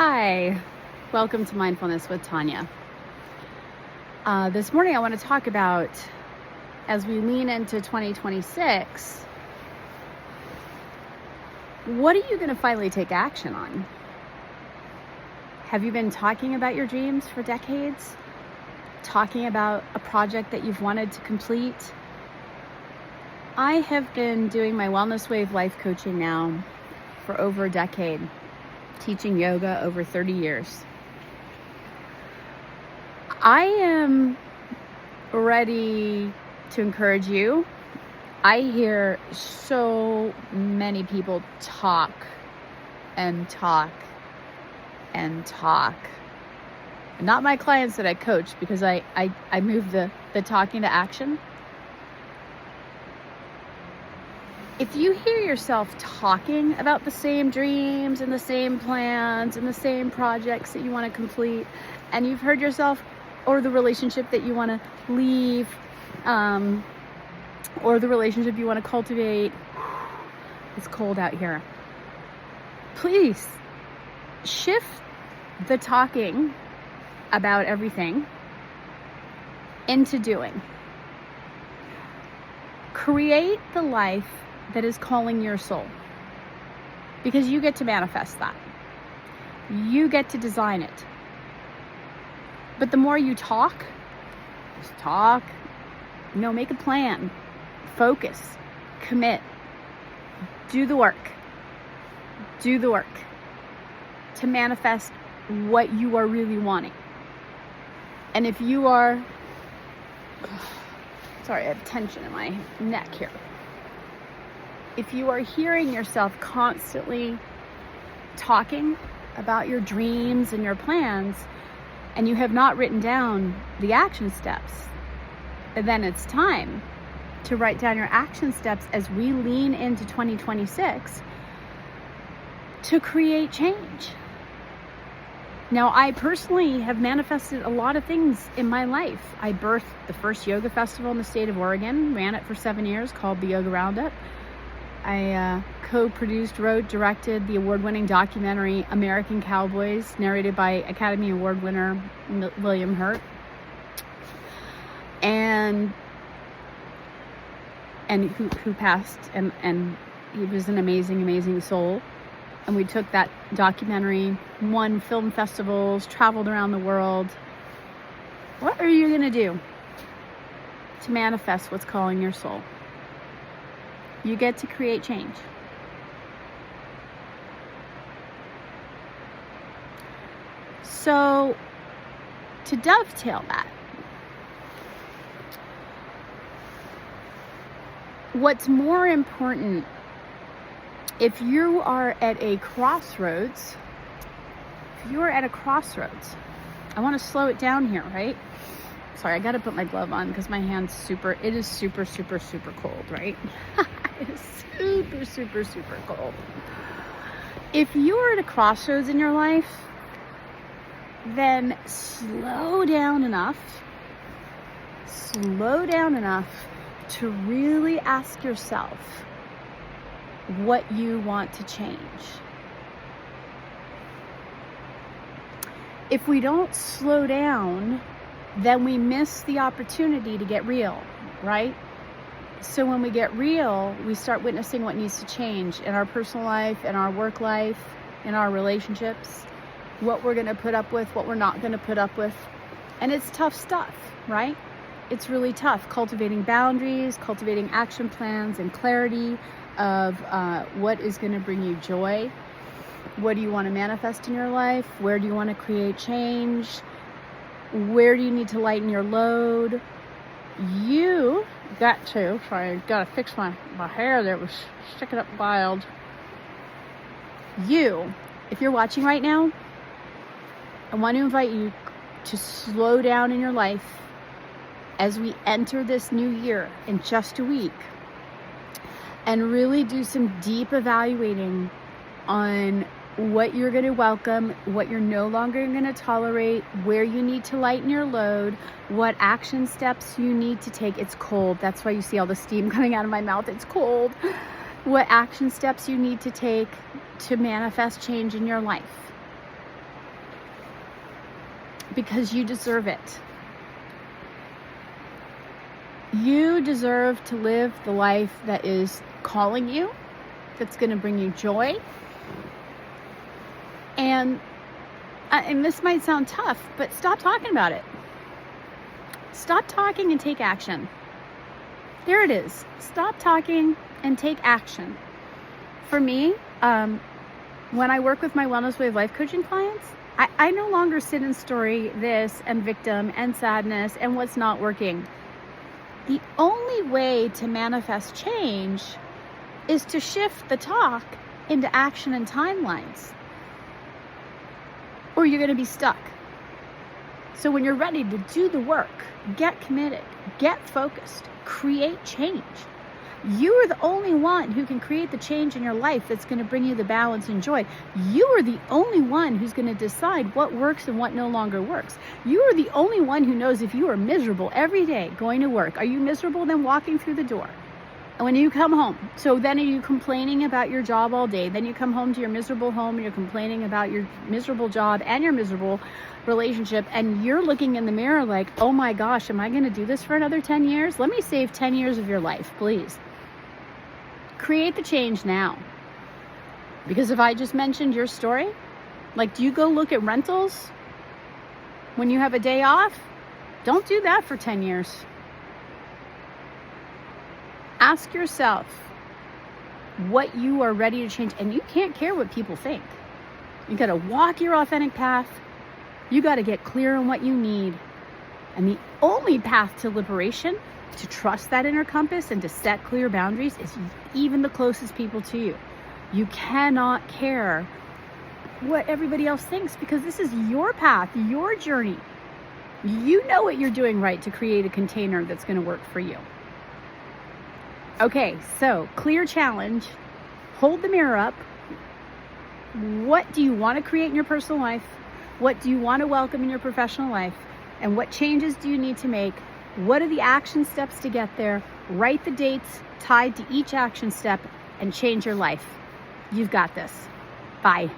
Hi, welcome to Mindfulness with Tanya. This morning I want to talk about, as we lean into 2026, what are you going to finally take action on? Have you been talking about your dreams for decades? Talking about a project that you've wanted to complete? I have been doing my Wellness Wave life coaching now for over a decade. Teaching yoga over 30 years. I am ready to encourage you. I hear so many people talk and talk and talk. Not my clients that I coach, because I move the talking to action. If you hear yourself talking about the same dreams and the same plans and the same projects that you want to complete, and you've heard yourself, or the relationship that you want to leave, or the relationship you want to cultivate, it's cold out here. Please shift the talking about everything into doing. Create the life that is calling your soul, because you get to manifest that. You get to design it. But the more you talk, just talk, make a plan, focus, commit, do the work to manifest what you are really wanting. And if you are, sorry, I have tension in my neck here. If you are hearing yourself constantly talking about your dreams and your plans, and you have not written down the action steps, then it's time to write down your action steps as we lean into 2026 to create change. Now, I personally have manifested a lot of things in my life. I birthed the first yoga festival in the state of Oregon, ran it for 7 years, called the Yoga Roundup. I co-produced, wrote, directed the award-winning documentary American Cowboys, narrated by Academy Award winner William Hurt, and who passed, and he was an amazing soul. And we took that documentary, won film festivals, traveled around the world. What are you going to do to manifest what's calling your soul? You get to create change. So, to dovetail that, what's more important, if you are at a crossroads, I want to slow it down here, right? Sorry, I got to put my glove on because my hand's it is super cold, right? It is super cold. If you are at a crossroads in your life, then slow down enough to really ask yourself what you want to change. If we don't slow down, then we miss the opportunity to get real, right? So when we get real, we start witnessing what needs to change in our personal life, in our work life, in our relationships, what we're going to put up with, what we're not going to put up with. And it's tough stuff, right? It's really tough. Cultivating boundaries, cultivating action plans, and clarity of what is going to bring you joy. What do you want to manifest in your life? Where do you want to create change? Where do you need to lighten your load? You got to, sorry, I got to fix my hair there, it was sticking up wild. If you're watching right now, I want to invite you to slow down in your life as we enter this new year in just a week, and really do some deep evaluating on what you're going to welcome, what you're no longer going to tolerate, where you need to lighten your load, what action steps you need to take. It's cold. That's why you see all the steam coming out of my mouth. It's cold. What action steps you need to take to manifest change in your life. because you deserve it. You deserve to live the life that is calling you, that's going to bring you joy. And this might sound tough, but stop talking about it. Stop talking and take action. There it is. Stop talking and take action. For me, when I work with my Wellness Way of Life coaching clients, I no longer sit and story this and victim and sadness and what's not working. The only way to manifest change is to shift the talk into action and timelines, or you're going to be stuck. So when you're ready to do the work, get committed, get focused, create change. You are the only one who can create the change in your life that's going to bring you the balance and joy. You are the only one who's going to decide what works and what no longer works. You are the only one who knows if you are miserable every day going to work. Are you miserable then walking through the door? And when you come home, so then are you complaining about your job all day? Then you come home to your miserable home and you're complaining about your miserable job and your miserable relationship, and you're looking in the mirror like, oh my gosh, am I going to do this for another 10 years? Let me save 10 years of your life, please. Create the change now. Because if I just mentioned your story, like, do you go look at rentals when you have a day off? Don't do that for 10 years. Ask yourself what you are ready to change, and you can't care what people think. You got to walk your authentic path. You got to get clear on what you need. And the only path to liberation, to trust that inner compass and to set clear boundaries, is even the closest people to you. You cannot care what everybody else thinks, because this is your path, your journey. You know what you're doing right to create a container that's going to work for you. Okay, so clear challenge. Hold the mirror up. What do you want to create in your personal life? What do you want to welcome in your professional life? And what changes do you need to make? What are the action steps to get there? Write the dates tied to each action step and change your life. You've got this. Bye.